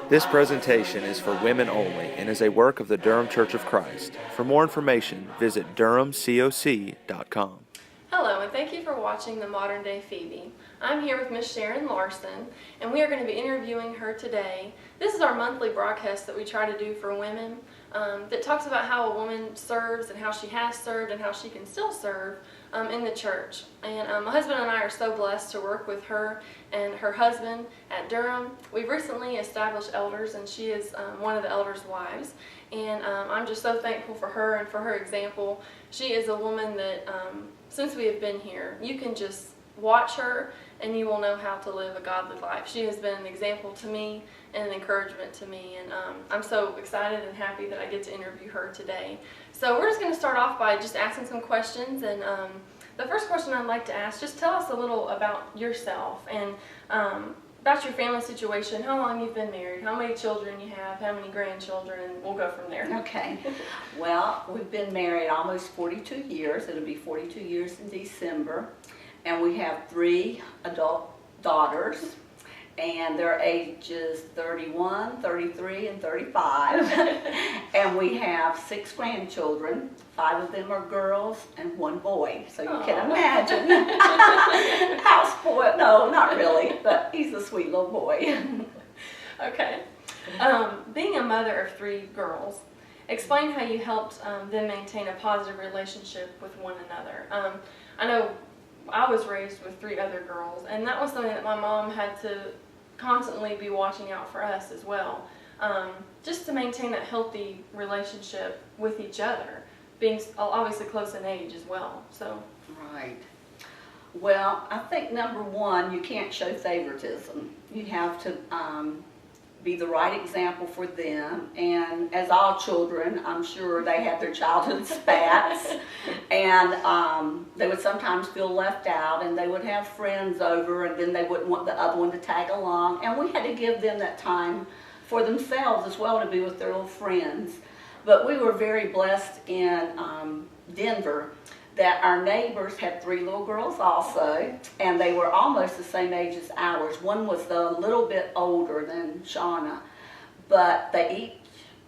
This presentation is for women only and is a work of the Durham Church of Christ. For more information, visit durhamcoc.com. Hello, and thank you for watching The Modern Day Phoebe. I'm here with Miss Sharon Larson, and we are going to be interviewing her today. This is our monthly broadcast that we try to do for women that talks about how a woman serves and how she has served and how she can still serve in the church. And my husband and I are so blessed to work with her and her husband at Durham. We've recently established elders, and she is one of the elders' wives. And I'm just so thankful for her and for her example. She is a woman that, since we have been here, you can just watch her and you will know how to live a godly life. She has been an example to me and an encouragement to me, and I'm so excited and happy that I get to interview her today. So we're just going to start off by just asking some questions, and the first question I'd like to ask, just tell us a little about yourself and about your family situation, how long you've been married, how many children you have, how many grandchildren, and we'll go from there. Okay. Well, we've been married almost 42 years. It'll be 42 years in December. And we have 3 adult daughters, and their ages 31, 33, and 35. And we have 6 grandchildren. 5 of them are girls and 1 boy. So you can imagine how spoiled. No, not really, but he's a sweet little boy. Okay. Being a mother of 3 girls, explain how you helped them maintain a positive relationship with one another. I know I was raised with 3 other girls, and that was something that my mom had to constantly be watching out for us as well, just to maintain that healthy relationship with each other, being obviously close in age as well. So Right. Well, I think number 1, you can't show favoritism. You have to be the right example for them, and as all children, I'm sure they had their childhood spats, and they would sometimes feel left out, and they would have friends over, and then they wouldn't want the other one to tag along, and we had to give them that time for themselves as well to be with their little friends. But we were very blessed in Denver that our neighbors had 3 little girls also, and they were almost the same age as ours. One was a little bit older than Shauna, but they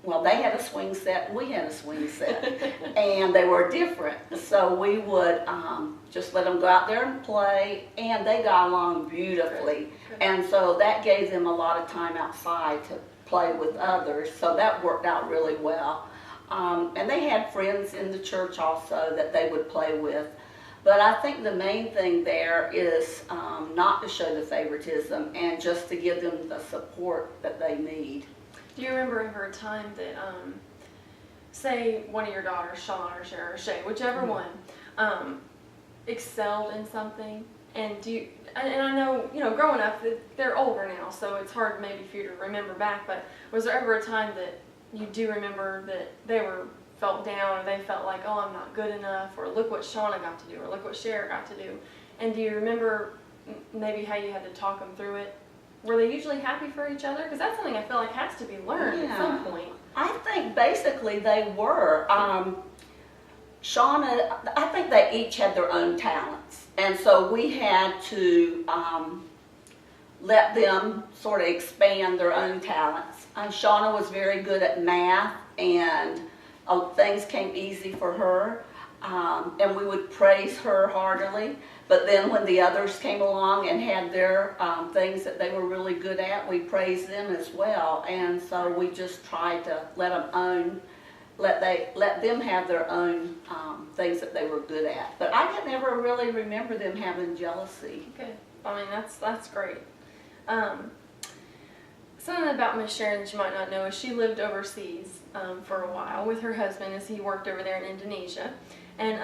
had a swing set and we had a swing set, and they were different. So we would just let them go out there and play, and they got along beautifully. And so that gave them a lot of time outside to play with others, so that worked out really well. And they had friends in the church also that they would play with. But I think the main thing there is not to show the favoritism and just to give them the support that they need. do you remember ever a time that, say one of your daughters, Shawn or Sharon or Shay, whichever one, excelled in something, and I know, growing up, they're older now, so it's hard maybe for you to remember back, but was there ever a time that you do remember that they felt down, or they felt like, oh, I'm not good enough, or look what Shauna got to do, or look what Sharon got to do? And do you remember maybe how you had to talk them through it? Were they usually happy for each other? Because that's something I feel like has to be learned at some point. I think basically they were. Shauna, I think they each had their own talents, and so we had to let them sort of expand their own talents. Shauna was very good at math, and things came easy for her, and we would praise her heartily. But then when the others came along and had their things that they were really good at, we praised them as well. And so we just tried to let them have their own things that they were good at. But I can never really remember them having jealousy. Okay, I mean that's great. Something about Miss Sharon that you might not know is she lived overseas for a while with her husband as he worked over there in Indonesia. And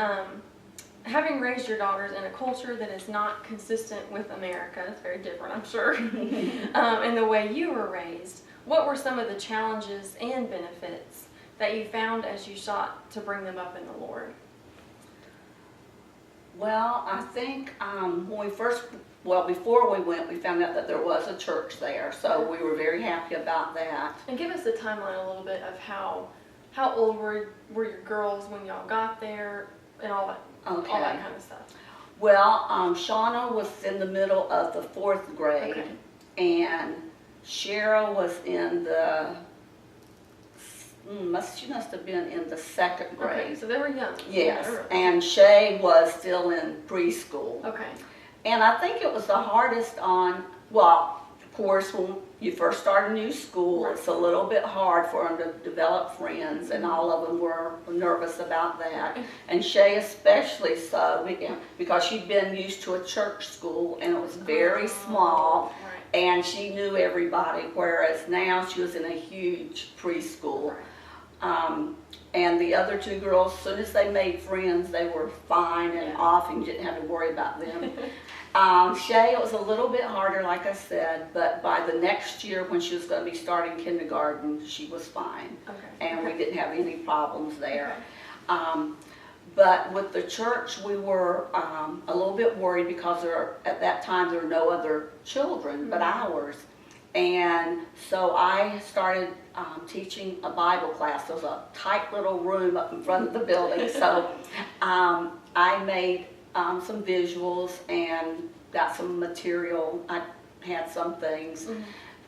having raised your daughters in a culture that is not consistent with America, it's very different, I'm sure, and the way you were raised, what were some of the challenges and benefits that you found as you sought to bring them up in the Lord? Well, I think before we went, we found out that there was a church there, so we were very happy about that. And give us a timeline a little bit of how old were your girls when y'all got there and all that, all that kind of stuff. Well, Shauna was in the middle of the 4th grade, and Cheryl was in the, she must have been in the second grade. Okay, so they were young. Yes, Yeah, and Shay was still in preschool. okay. And I think it was the hardest on, well, of course, when you first start a new school, it's a little bit hard for them to develop friends, and all of them were nervous about that. And Shay especially so, because she'd been used to a church school, and it was very small, Right. and she knew everybody, whereas now she was in a huge preschool. And the other two girls, as soon as they made friends, they were fine and off, and you didn't have to worry about them. Shay, it was a little bit harder, like I said, but by the next year when she was going to be starting kindergarten, she was fine. Okay. And we didn't have any problems there. Okay. But with the church, we were a little bit worried because at that time there were no other children but ours. And so I started teaching a Bible class. There was a tight little room up in front of the building. So I made some visuals and got some material. I had some things.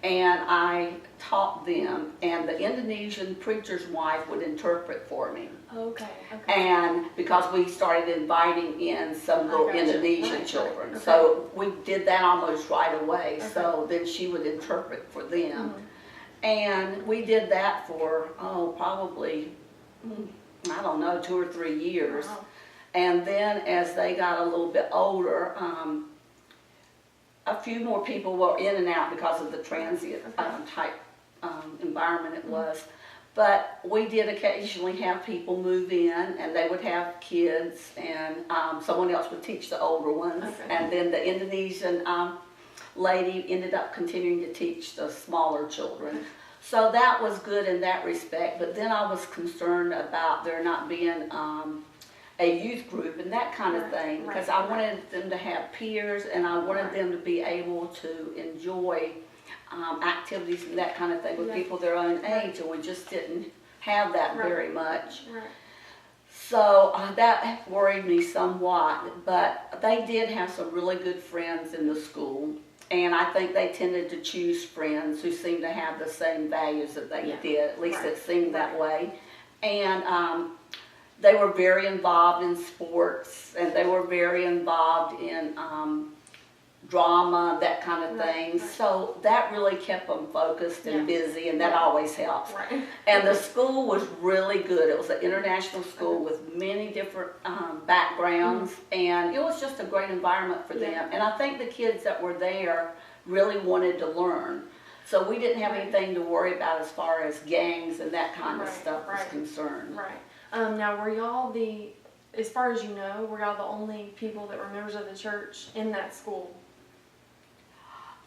And I taught them. And the Indonesian preacher's wife would interpret for me. Okay. Okay. And because we started inviting in some little gotcha. Indonesian Right. children. Okay. So we did that almost right away. Okay. So then she would interpret for them. And we did that for, probably, I don't know, 2 or 3 years. Wow. And then as they got a little bit older, a few more people were in and out because of the transient type environment it was. But we did occasionally have people move in, and they would have kids, and someone else would teach the older ones. Okay. And then the Indonesian lady ended up continuing to teach the smaller children. So that was good in that respect. But then I was concerned about there not being a youth group and that kind of thing, because I wanted them to have peers, and I wanted them to be able to enjoy activities and that kind of thing with people their own age, and we just didn't have that very much. Right. So that worried me somewhat, but they did have some really good friends in the school, and I think they tended to choose friends who seemed to have the same values that they did, at least it seemed that way. And they were very involved in sports, and they were very involved in drama, that kind of thing. So that really kept them focused and busy, and that always helps. Right. And the school was really good. It was an international school with many different backgrounds, and it was just a great environment for them. And I think the kids that were there really wanted to learn. So we didn't have anything to worry about as far as gangs and that kind of stuff was concerned. Right. Now, were y'all as far as you know, were y'all the only people that were members of the church in that school?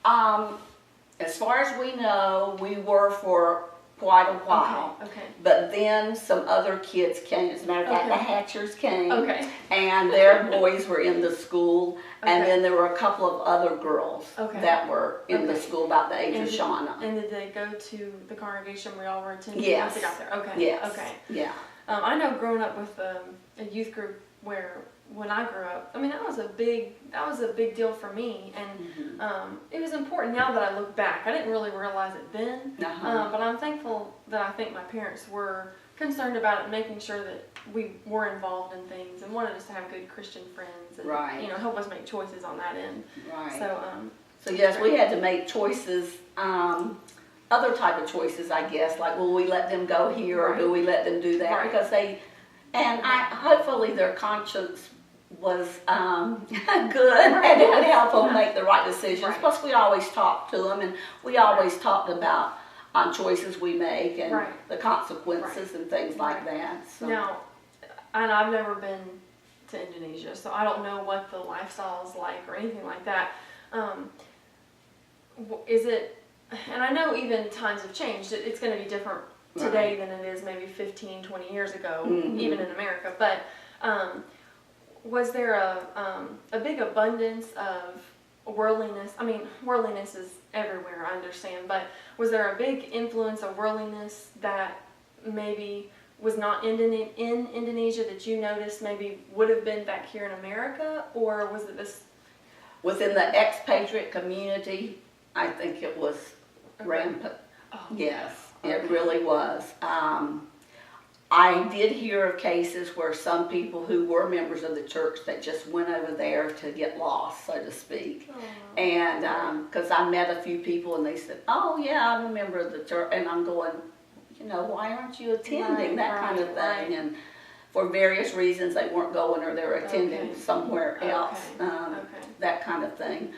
As far as we know, we were for quite a while. Okay. But then some other kids came. As a matter of fact, the Hatchers came. Okay. And their boys were in the school. And Okay. then there were a couple of other girls Okay. that were in the Okay. school about the age And of did- Shauna. And did they go to the congregation where y'all were attending? Yes. Once they got there? Okay. Yes. Okay. Yeah. I know growing up with a youth group where when I grew up, I mean that was a big deal for me, and it was important. Now that I look back, I didn't really realize it then, but I'm thankful that I think my parents were concerned about it, making sure that we were involved in things and wanted us to have good Christian friends, and help us make choices on that end. Right. So yes, we had to make choices. Other type of choices, I guess, like will we let them go here or do we let them do that? Because hopefully their conscience was good, and it would help them make the right decisions. Plus, we always talked to them, and we always talked about choices we make and the consequences and things like that. So. Now, and I've never been to Indonesia, so I don't know what the lifestyle is like or anything like that. Is it? And I know even times have changed. It's going to be different today than it is maybe 15, 20 years ago, even in America. But was there a big abundance of worldliness? I mean, worldliness is everywhere, I understand. But was there a big influence of worldliness that maybe was not in Indonesia that you noticed maybe would have been back here in America? Or was it this? Within the expatriate community, I think it was rampant. Oh, Yes, okay. it really was. I did hear of cases where some people who were members of the church that just went over there to get lost, so to speak. Oh. And because I met a few people and they said, "Oh yeah, I'm a member of the church," and I'm going, why aren't you attending, that kind of thing? Right. And for various reasons they weren't going, or they were attending somewhere else, that kind of thing.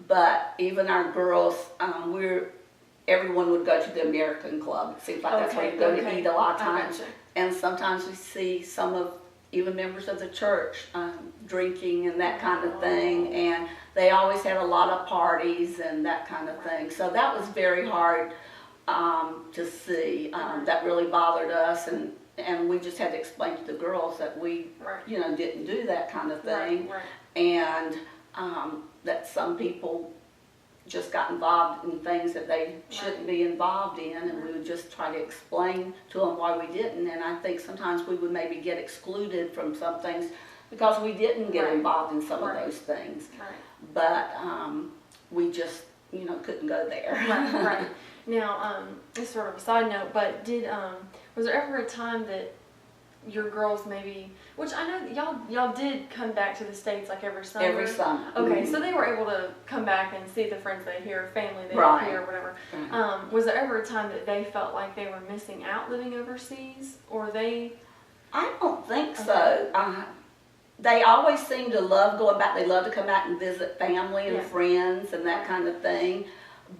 But even our girls, everyone would go to the American Club. It seems like that's where you go to eat a lot of times. And sometimes we see some of even members of the church drinking and that kind of thing. And they always had a lot of parties and that kind of thing. So that was very hard to see. That really bothered us. And we just had to explain to the girls that we, didn't do that kind of thing. And that some people just got involved in things that they shouldn't be involved in, and we would just try to explain to them why we didn't. And I think sometimes we would maybe get excluded from some things because we didn't get involved in some of those things. But we just, couldn't go there. Right. Now, it's sort of a side note, but was there ever a time that your girls maybe, which I know y'all did come back to the States like every summer? Every summer. Okay, so they were able to come back and see the friends they hear, family they hear, or whatever. Was there ever a time that they felt like they were missing out living overseas, or they? I don't think so. They always seem to love going back. They love to come back and visit family and friends and that kind of thing.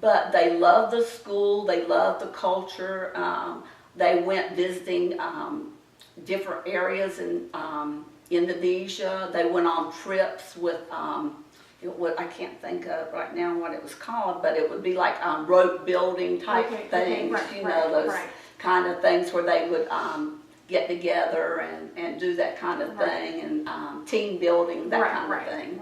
But they love the school. They love the culture. They went visiting different areas in Indonesia. They went on trips with what I can't think of right now what it was called, but it would be like rope building type things, those kind of things where they would get together and do that kind of thing, and team building, that kind of thing.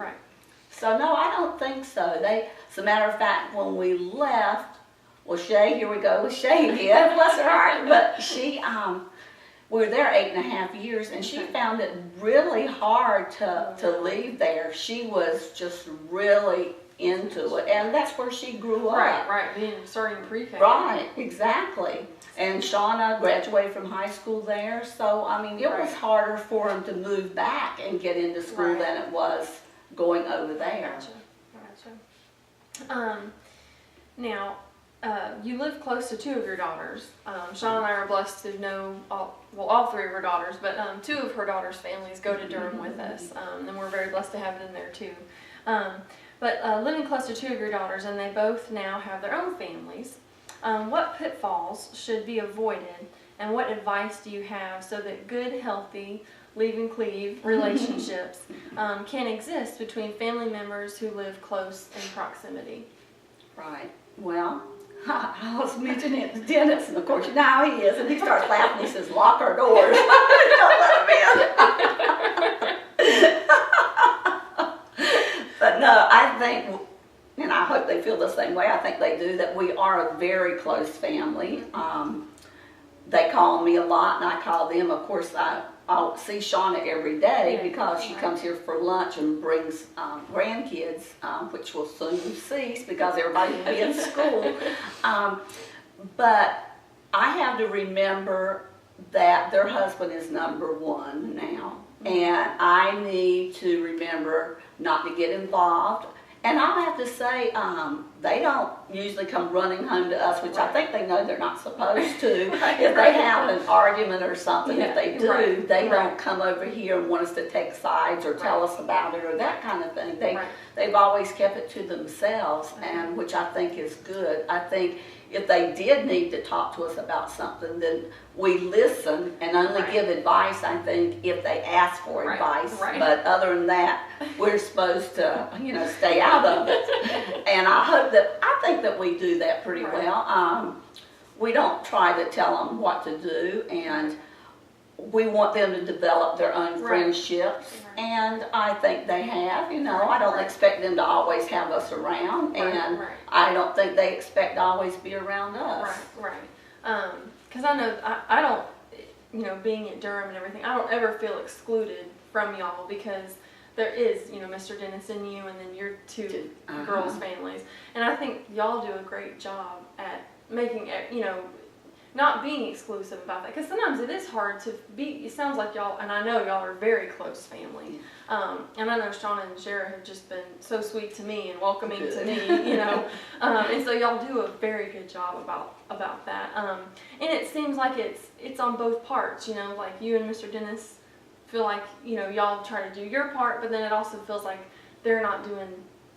So no, I don't think so. As a matter of fact, when we left, well, Shay, here we go with Shay again, bless her heart, but she, we were there 8.5 years, and she found it really hard to leave there. She was just really into it, and that's where she grew up. Starting pre-K. Right, exactly. And Shauna graduated from high school there, so I mean, it was harder for them to move back and get into school than it was going over there. Gotcha. Now, you live close to two of your daughters. Shawn and I are blessed to know all three of her daughters, but two of her daughters' families go to Durham with us, and we're very blessed to have them there too. But living close to two of your daughters, and they both now have their own families, what pitfalls should be avoided, and what advice do you have so that good, healthy, leave and cleave relationships can exist between family members who live close in proximity? Right. Well, I was mentioning it to Dennis, and of course now he is, and he starts laughing. He says, "Lock our doors. Don't let him in." But no, I think, and I hope they feel the same way. I think they do, that we are a very close family. They call me a lot, and I call them. Of course, I'll see Shauna every day because she comes here for lunch and brings grandkids, which will soon cease because everybody will be in school. But I have to remember that their husband is number one now. And I need to remember not to get involved. And I'll have to say, they don't usually come running home to us, which I think they know they're not supposed to. If they have an argument or something, if they do, they don't come over here and want us to take sides or tell us about it or that kind of thing. They've always kept it to themselves, and which I think is good. I think if they did need to talk to us about something, then we listen and only give advice, I think, if they ask for advice. But other than that, we're supposed to, stay out of it. And I think that we do that pretty well. We don't try to tell them what to do, and we want them to develop their own friendships, and I think they have. I don't expect them to always have us around, and I don't think they expect to always be around us. Because I know I don't, being at Durham and everything, I don't ever feel excluded from y'all because there is, Mr. Dennis and you, and then your two girls' families. And I think y'all do a great job at making it, not being exclusive about that. Because sometimes it is hard to be, it sounds like y'all, and I know y'all are a very close family. And I know Sharon and Sharon have just been so sweet to me and welcoming to me, and so y'all do a very good job about that. And it seems like it's on both parts, like you and Mr. Dennis feel like, y'all try to do your part, but then it also feels like they're not doing,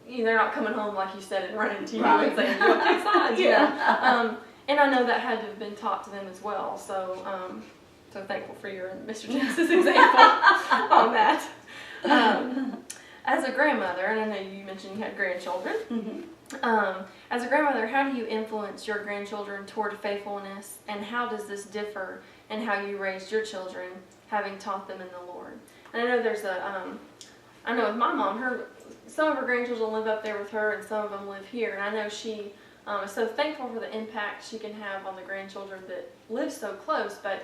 they're not coming home, like you said, and running to you and saying, you take sides, and I know that had to have been taught to them as well, so so thankful for your and Mr. Dennis's example on that. As a grandmother, and I know you mentioned you had grandchildren, as a grandmother, how do you influence your grandchildren toward faithfulness, and how does this differ in how you raised your children, having taught them in the Lord? And I know there's I know with my mom, some of her grandchildren live up there with her, and some of them live here, and I know she is so thankful for the impact she can have on the grandchildren that live so close, but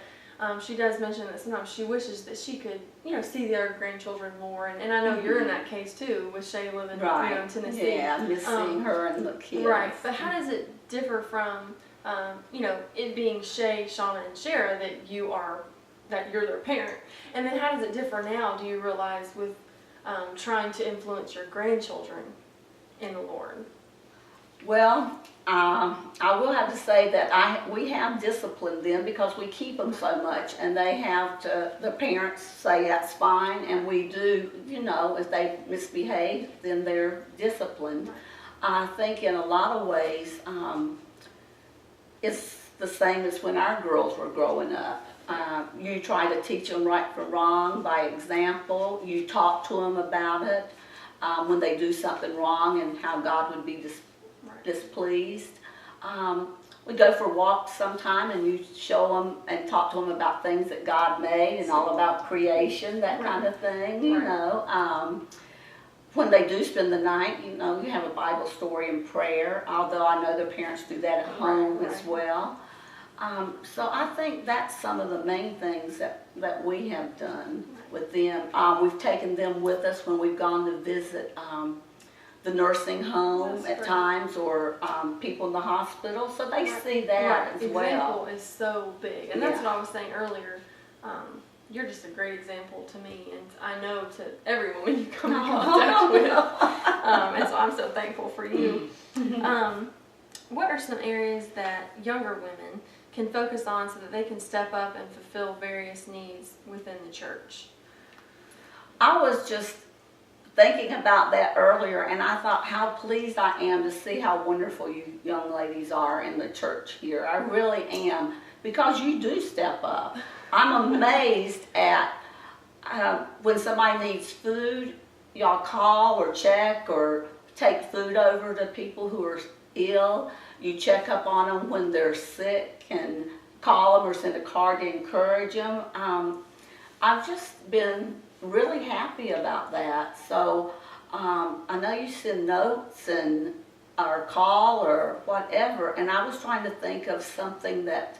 she does mention that sometimes she wishes that she could, see the other grandchildren more, and I know you're in that case too, with Shay living in Tennessee. Yeah, I miss seeing her and the kids. Right, but how does it differ from, it being Shay, Shauna, and Shara that you're their parent, and then how does it differ now, do you realize, with trying to influence your grandchildren in the Lord? Well, I will have to say that we have disciplined them because we keep them so much, and they have to, the parents say that's fine, and we do, if they misbehave, then they're disciplined. I think in a lot of ways, it's the same as when our girls were growing up. You try to teach them right from wrong by example. You talk to them about it when they do something wrong and how God would be displeased. We go for walks sometime, and you show them and talk to them about things that God made and all about creation, that kind of thing, When they do spend the night, you have a Bible story and prayer, although I know their parents do that at home as well. So I think that's some of the main things that we have done with them. We've taken them with us when we've gone to visit the nursing home at times, or people in the hospital, so they see that as well. Example is so big, and that's what I was saying earlier. You're just a great example to me, and I know to every woman you come in contact with, and so I'm so thankful for you. What are some areas that younger women can focus on so that they can step up and fulfill various needs within the church? I was just thinking about that earlier, and I thought how pleased I am to see how wonderful you young ladies are in the church here. I really am, because you do step up. I'm amazed at when somebody needs food, y'all call or check or take food over to people who are ill. You check up on them when they're sick and call them or send a card to encourage them. I've just been really happy about that. So I know you send notes or call or whatever, and I was trying to think of something that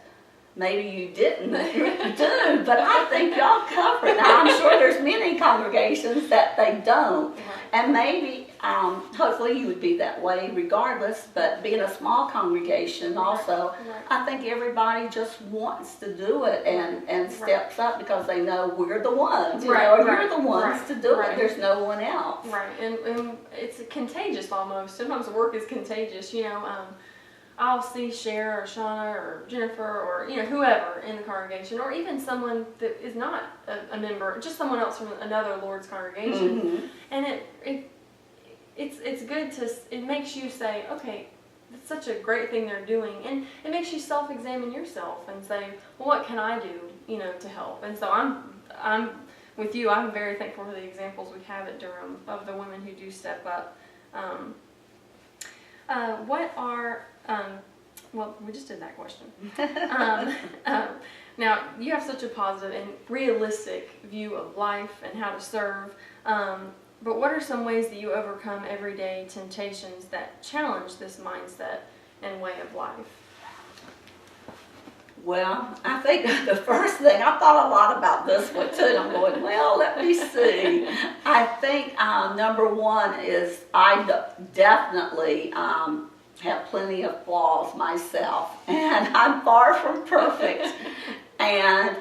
maybe you didn't do, but I think y'all cover it. Now, I'm sure there's many congregations that they don't, and maybe, hopefully you would be that way regardless, but being a small congregation also, I think everybody just wants to do it and steps up because they know we're the ones, you're the ones to do it. There's no one else. Right, and it's contagious almost. Sometimes the work is contagious, I'll see Sharon or Shauna or Jennifer or whoever in the congregation, or even someone that is not a member, just someone else from another Lord's congregation, and it's good to, it makes you say, okay, it's such a great thing they're doing, and it makes you self-examine yourself and say, well, what can I do, to help? And so I'm with you. I'm very thankful for the examples we have at Durham of the women who do step up. What are well, we just did that question. Now, you have such a positive and realistic view of life and how to serve, but what are some ways that you overcome everyday temptations that challenge this mindset and way of life? Well, I think the first thing, I thought a lot about this one too, and I'm going, well, let me see. I think number one is definitely have plenty of flaws myself, and I'm far from perfect. And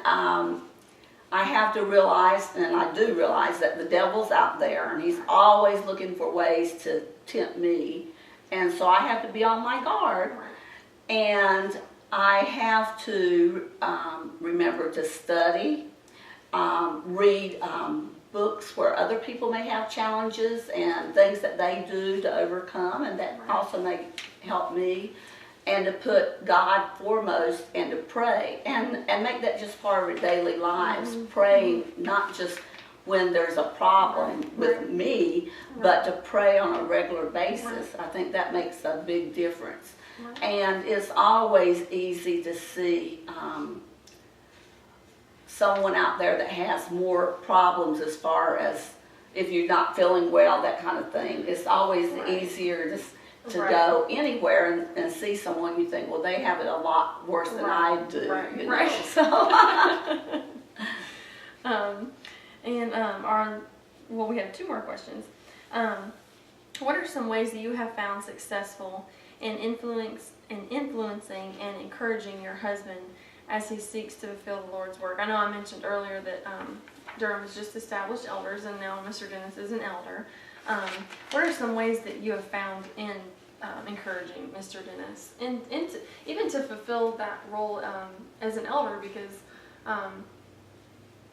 I have to realize, and I do realize, that the devil's out there, and he's always looking for ways to tempt me. And so I have to be on my guard. And I have to remember to study, read books where other people may have challenges and things that they do to overcome, and that also may help me. And to put God foremost and to pray and make that just part of our daily lives. Praying not just when there's a problem with me, but to pray on a regular basis. I think that makes a big difference. And it's always easy to see someone out there that has more problems as far as if you're not feeling well, that kind of thing. It's always easier to go anywhere and see someone you think, well, they have it a lot worse than I do. You know? So. Well, we have two more questions. What are some ways that you have found successful in influencing and encouraging your husband as he seeks to fulfill the Lord's work? I know I mentioned earlier that Durham has just established elders, and now Mr. Dennis is an elder. What are some ways that you have found in encouraging Mr. Dennis, and even to fulfill that role as an elder? Because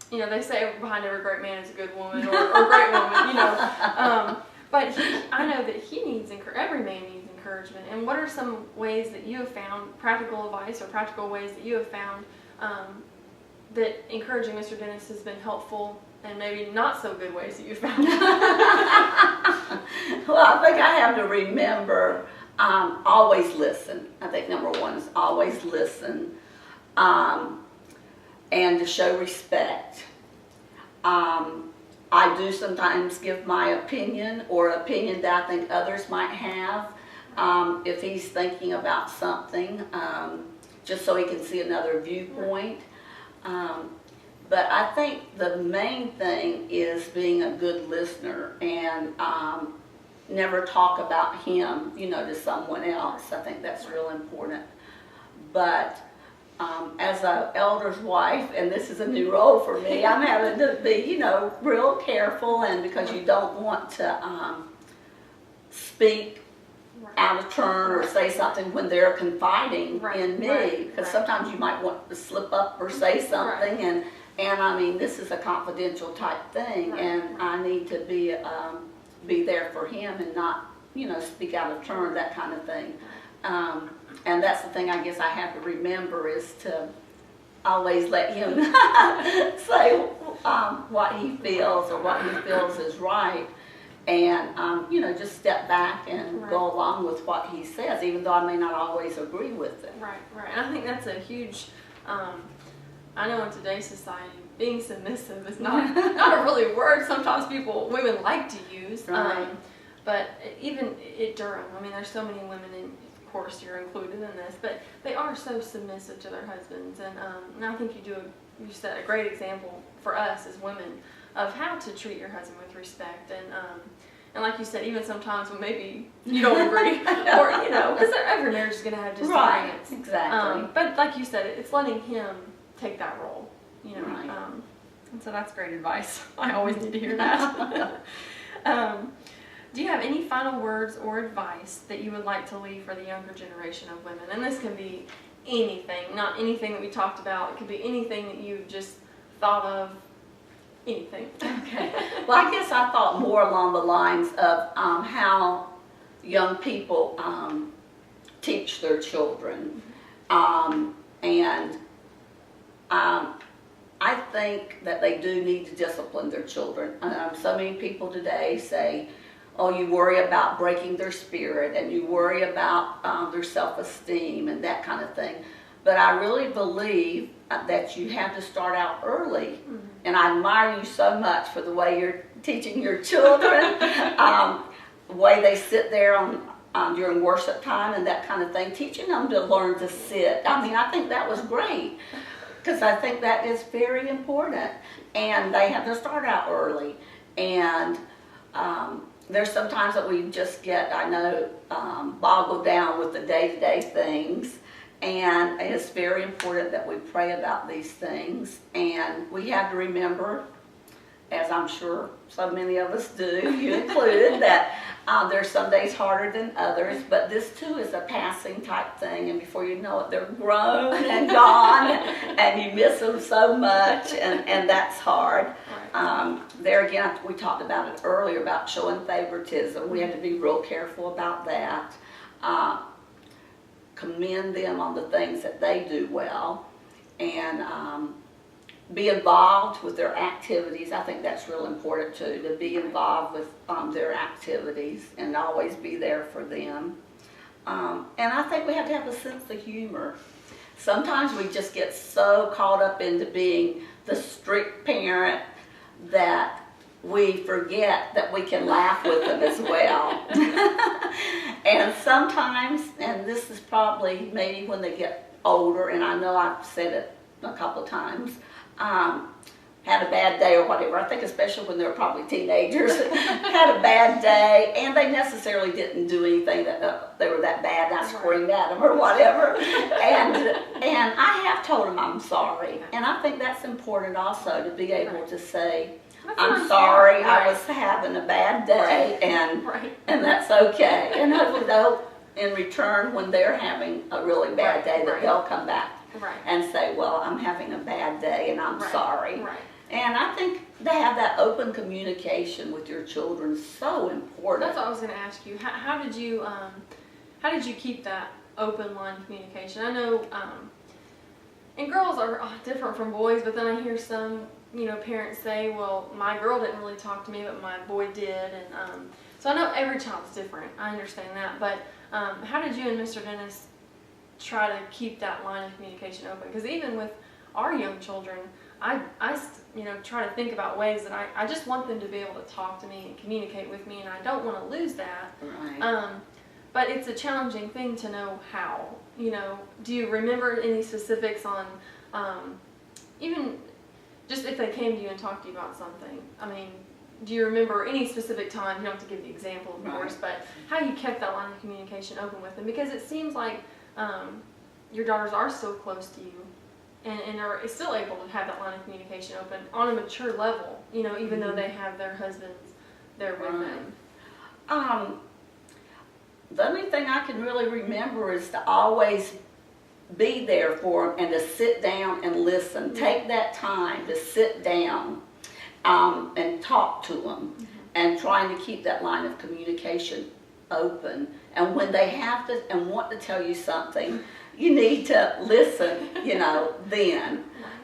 you know, they say behind every great man is a good woman or great woman, you know. But I know that he needs every man needs encouragement. And what are some ways that you have found, practical advice or practical ways that you have found that encouraging Mr. Dennis has been helpful, and maybe not so good ways that you found? Well, I think I have to remember always listen. I think number one is always listen, and to show respect. I do sometimes give my opinion or opinion that I think others might have. If he's thinking about something, just so he can see another viewpoint. But I think the main thing is being a good listener and never talk about him, you know, to someone else. I think that's real important. But as an elder's wife, and this is a new role for me, I'm having to be, you know, real careful, and because you don't want to speak out of turn or say something when they're confiding in me, because sometimes you might want to slip up or say something, and I mean, this is a confidential type thing, and I need to be there for him and not, you know, speak out of turn, that kind of thing. And that's the thing I guess I have to remember, is to always let him say what he feels or what he feels is right. And, you know, just step back and go along with what he says, even though I may not always agree with it. Right. And I think that's a huge, I know in today's society, being submissive is not a really word sometimes women like to use. But even at Durham, I mean, there's so many women, and of course you're included in this, but they are so submissive to their husbands. And I think you set a great example for us as women of how to treat your husband with respect. And like you said, even sometimes when maybe you don't agree, or, you know, because every marriage is going to have disagreements. Right, exactly. But like you said, it's letting him take that role, you know. And so that's great advice. I always need to hear that. Do you have any final words or advice that you would like to leave for the younger generation of women? And this can be anything, not anything that we talked about. It could be anything that you've just thought of. Anything. Okay. Well, I guess I thought more along the lines of how young people teach their children. And I think that they do need to discipline their children. So many people today say, oh, you worry about breaking their spirit, and you worry about their self-esteem and that kind of thing. But I really believe that you have to start out early. And I admire you so much for the way you're teaching your children, the way they sit there on during worship time and that kind of thing, teaching them to learn to sit. I mean, I think that was great because I think that is very important. And they have to start out early. And there's sometimes that we just get, I know, boggled down with the day-to-day things. And it's very important that we pray about these things. And we have to remember, as I'm sure so many of us do, you included, that there's some days harder than others, but this too is a passing type thing, and before you know it, they're grown and gone, and you miss them so much, and that's hard. There again, we talked about it earlier about showing favoritism. We have to be real careful about that. Commend them on the things that they do well, and be involved with their activities. I think that's real important too, to be involved with their activities and always be there for them. And I think we have to have a sense of humor. Sometimes we just get so caught up into being the strict parent that we forget that we can laugh with them as well. And sometimes, and this is probably maybe when they get older, and I know I've said it a couple of times, had a bad day or whatever. I think especially when they were probably teenagers, had a bad day, and they necessarily didn't do anything that they were that bad, and I screamed at them or whatever. And I have told them I'm sorry, and I think that's important also, to be able to say, I'm sorry, I was having a bad day, and that's okay. And hopefully they'll, in return, when they're having a really bad day, that they'll come back and say, well, I'm having a bad day and I'm sorry. And I think to have that open communication with your children is so important. That's what I was going to ask you. How did you keep that open line of communication? I know, and girls are different from boys, but then I hear some, parents say, well, my girl didn't really talk to me, but my boy did. And so I know every child's different. I understand that. But how did you and Mr. Dennis try to keep that line of communication open? Because even with our young children, I try to think about ways that I just want them to be able to talk to me and communicate with me, and I don't want to lose that. But it's a challenging thing to know how. Do you remember any specifics on even just if they came to you and talked to you about something? I mean, do you remember any specific time? You don't have to give the example, of course, but how you kept that line of communication open with them? Because it seems like your daughters are so close to you and are still able to have that line of communication open on a mature level, even though they have their husbands there with them. The only thing I can really remember is to always be there for them and to sit down and listen. Take that time to sit down and talk to them, and trying to keep that line of communication open. And when they have to and want to tell you something, you need to listen, then.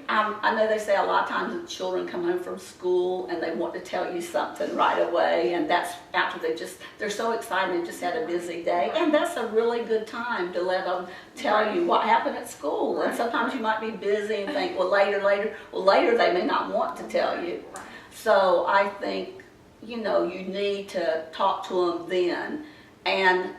I know they say a lot of times the children come home from school and they want to tell you something right away, and that's after they're so excited they just had a busy day, and that's a really good time to let them tell you what happened at school. And sometimes you might be busy and think, well, later they may not want to tell you. So I think, you need to talk to them then, and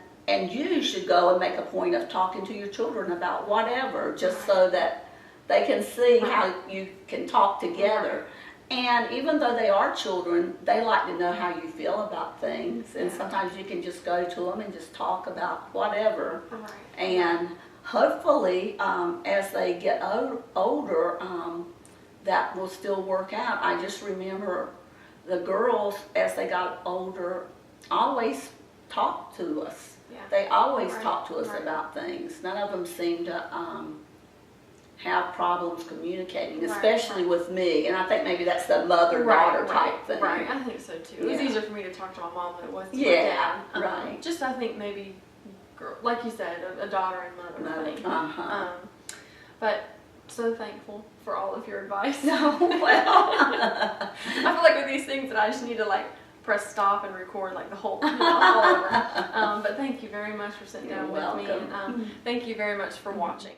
you should go and make a point of talking to your children about whatever, just so that they can see how you can talk together. And even though they are children, they like to know how you feel about things. And sometimes you can just go to them and just talk about whatever. And hopefully, as they get older, that will still work out. I just remember the girls, as they got older, always talked to us. They always talked to us about things. None of them seemed to have problems communicating, especially with me. And I think maybe that's the mother-daughter type thing. I think so too. It was easier for me to talk to my mom than it was to my dad. Just I think maybe, like you said, a daughter and mother thing. But so thankful for all of your advice. I feel like with these things that I just need to press stop and record the whole all over. But thank you very much for sitting down with me, and thank you very much for watching.